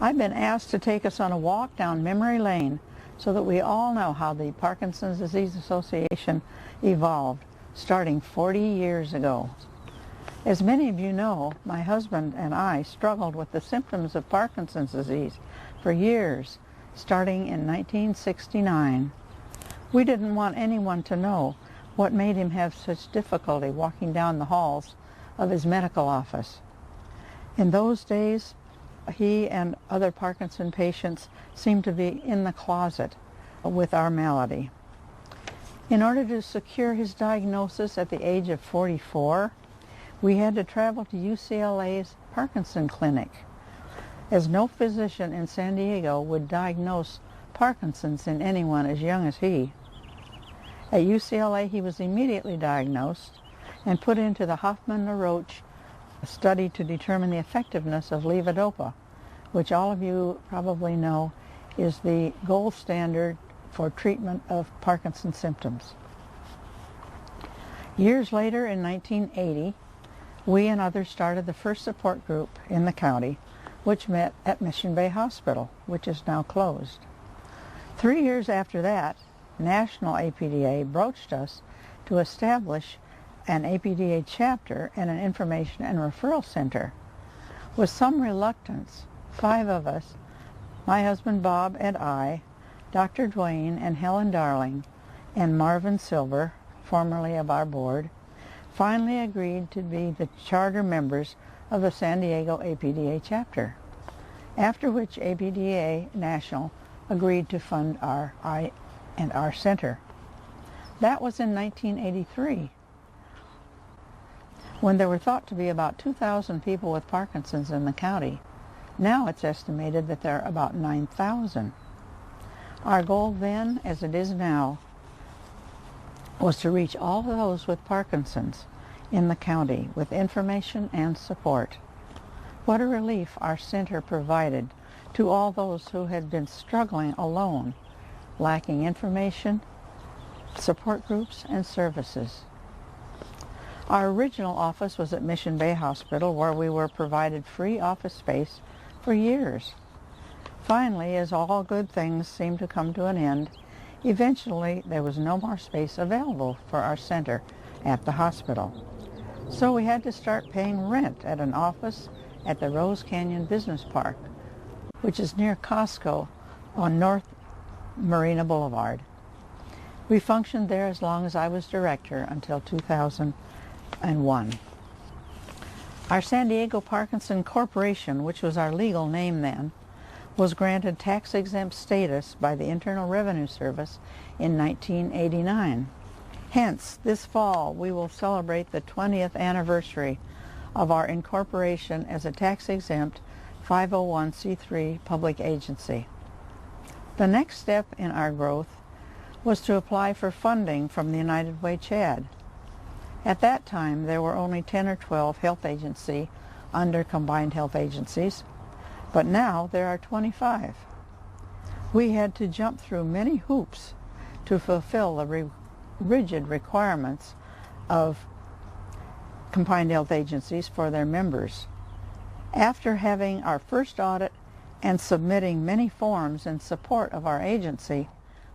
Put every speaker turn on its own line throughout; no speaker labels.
I've been asked to take us on a walk down memory lane so that we all know how the Parkinson's Disease Association evolved, starting 40 years ago. As many of you know, my husband and I struggled with the symptoms of Parkinson's disease for years, starting in 1969. We didn't want anyone to know what made him have such difficulty walking down the halls of his medical office. In those days, he and other Parkinson patients seemed to be in the closet with our malady. In order to secure his diagnosis at the age of 44, we had to travel to UCLA's Parkinson Clinic, as no physician in San Diego would diagnose Parkinson's in anyone as young as he. At UCLA, he was immediately diagnosed and put into the Hoffman-LaRoche study to determine the effectiveness of levodopa, which all of you probably know is the gold standard for treatment of Parkinson's symptoms. Years later, in 1980, we and others started the first support group in the county, which met at Mission Bay Hospital, which is now closed. 3 years after that, National APDA broached us to establish an APDA chapter and an information and referral center. With some reluctance, 5 of us, my husband Bob and I, Dr. Dwayne and Helen Darling, and Marvin Silver, formerly of our board, finally agreed to be the charter members of the San Diego APDA chapter, after which APDA National agreed to fund our I&R Center. That was in 1983, when there were thought to be about 2,000 people with Parkinson's in the county. Now it's estimated that there are about 9,000. Our goal then, as it is now, was to reach all of those with Parkinson's in the county with information and support. What a relief our center provided to all those who had been struggling alone, lacking information, support groups, and services. Our original office was at Mission Bay Hospital, where we were provided free office space for years. Finally, as all good things seemed to come to an end, eventually there was no more space available for our center at the hospital. So we had to start paying rent at an office at the Rose Canyon Business Park, which is near Costco on North Marina Boulevard. We functioned there as long as I was director, until 2001. Our San Diego Parkinson Corporation, which was our legal name then, was granted tax-exempt status by the Internal Revenue Service in 1989. Hence, this fall we will celebrate the 20th anniversary of our incorporation as a tax-exempt 501c3 public agency. The next step in our growth was to apply for funding from the United Way Chad. At that time, there were only 10 or 12 health agencies under combined health agencies, but now there are 25. We had to jump through many hoops to fulfill the rigid requirements of combined health agencies for their members. After having our first audit and submitting many forms in support of our agency,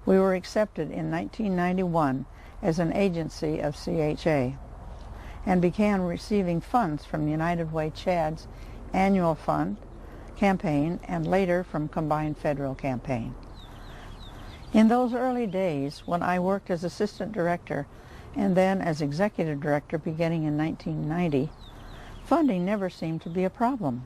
we were accepted in 1991 as an agency of CHA and began receiving funds from the United Way Chad's annual fund campaign and later from combined federal campaign. In those early days, when I worked as assistant director and then as executive director beginning in 1990, funding never seemed to be a problem.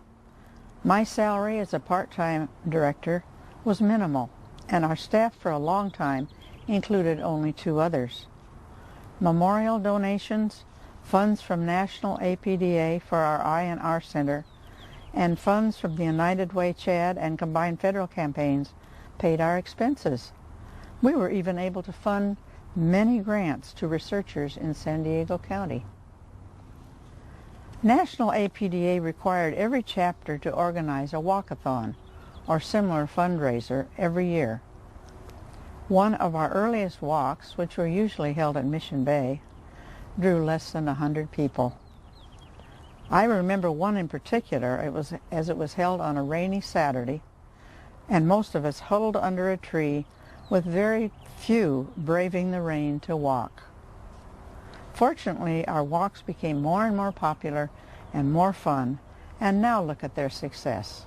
My salary as a part-time director was minimal, and our staff for a long time included only 2 others. Memorial donations, funds from National APDA for our I&R Center, and funds from the United Way Chad and combined federal campaigns paid our expenses. We were even able to fund many grants to researchers in San Diego County. National APDA required every chapter to organize a walkathon or similar fundraiser every year. One of our earliest walks, which were usually held at Mission Bay, drew less than 100 people. I remember one in particular. It was held on a rainy Saturday, and most of us huddled under a tree with very few braving the rain to walk. Fortunately, our walks became more and more popular and more fun, and now look at their success.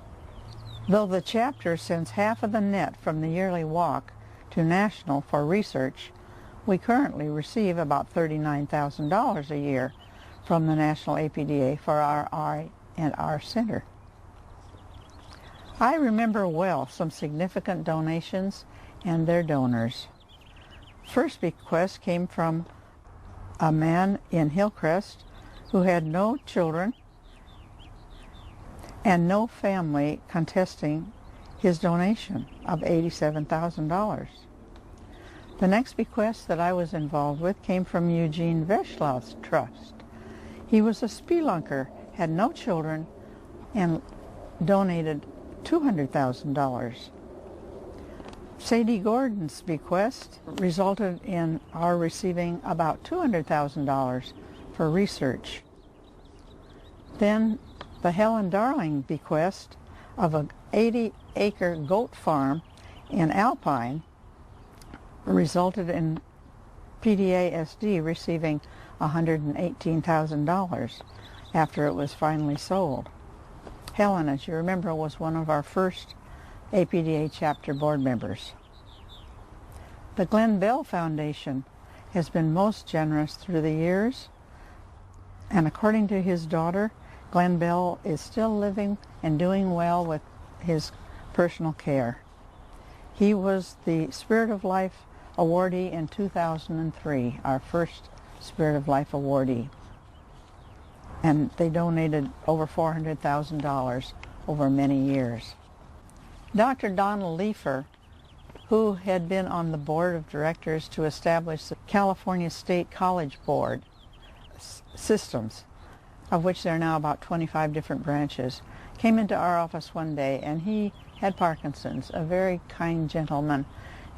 Though the chapter sends half of the net from the yearly walk to national for research, we currently receive about $39,000 a year from the National APDA for our R&R Center. I remember well some significant donations and their donors. First bequest came from a man in Hillcrest who had no children and no family contesting his donation of $87,000. The next bequest that I was involved with came from Eugene Veschlau's trust. He was a spelunker, had no children, and donated $200,000. Sadie Gordon's bequest resulted in our receiving about $200,000 for research. Then the Helen Darling bequest of an 80-acre goat farm in Alpine resulted in PDA-SD receiving $118,000 after it was finally sold. Helen, as you remember, was one of our first APDA chapter board members. The Glenn Bell Foundation has been most generous through the years, and according to his daughter, Glenn Bell is still living and doing well with his personal care. He was the Spirit of Life awardee in 2003, our first Spirit of Life awardee. And they donated over $400,000 over many years. Dr. Donald Leifer, who had been on the board of directors to establish the California State College Board systems, of which there are now about 25 different branches, came into our office one day, and he had Parkinson's, a very kind gentleman,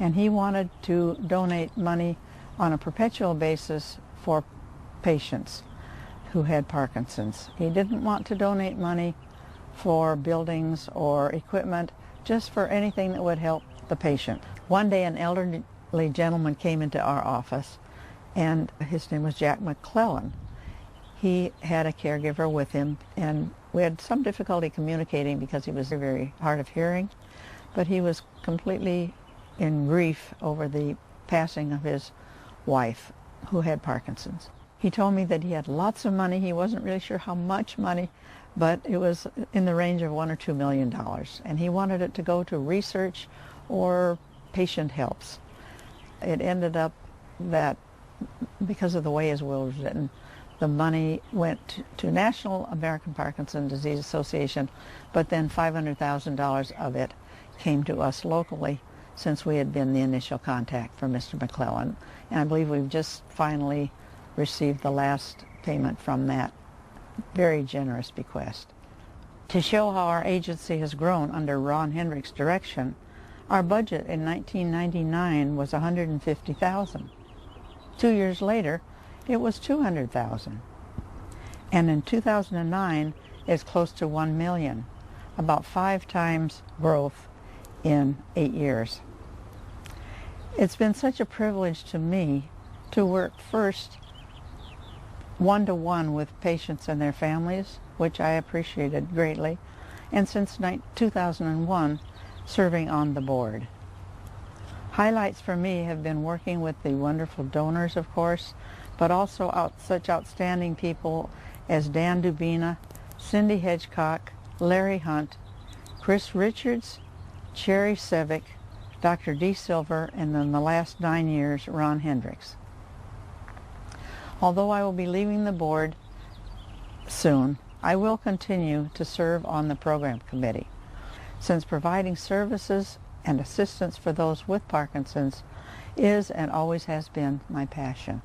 and he wanted to donate money on a perpetual basis for patients who had Parkinson's. He didn't want to donate money for buildings or equipment, just for anything that would help the patient. One day an elderly gentleman came into our office, and his name was Jack McClellan. He had a caregiver with him, and we had some difficulty communicating because he was very hard of hearing, but he was completely in grief over the passing of his wife, who had Parkinson's. He told me that he had lots of money. He wasn't really sure how much money, but it was in the range of $1 or $2 million, and he wanted it to go to research or patient helps. It ended up that because of the way his will was written, the money went to National American Parkinson Disease Association, but then $500,000 of it came to us locally, since we had been the initial contact for Mr. McClellan. And I believe we've just finally received the last payment from that very generous bequest. To show how our agency has grown under Ron Hendrick's direction, our budget in 1999 was $150,000. 2 years later, it was $200,000. And in 2009, it's close to $1 million, about 5 times growth in 8 years. It's been such a privilege to me to work first one-to-one with patients and their families, which I appreciated greatly, and since 2001, serving on the board. Highlights for me have been working with the wonderful donors, of course, but also such outstanding people as Dan Dubina, Cindy Hedgecock, Larry Hunt, Chris Richards, Cherry Sevick, Dr. D. Silver, and in the last 9 years, Ron Hendricks. Although I will be leaving the board soon, I will continue to serve on the program committee, since providing services and assistance for those with Parkinson's is and always has been my passion.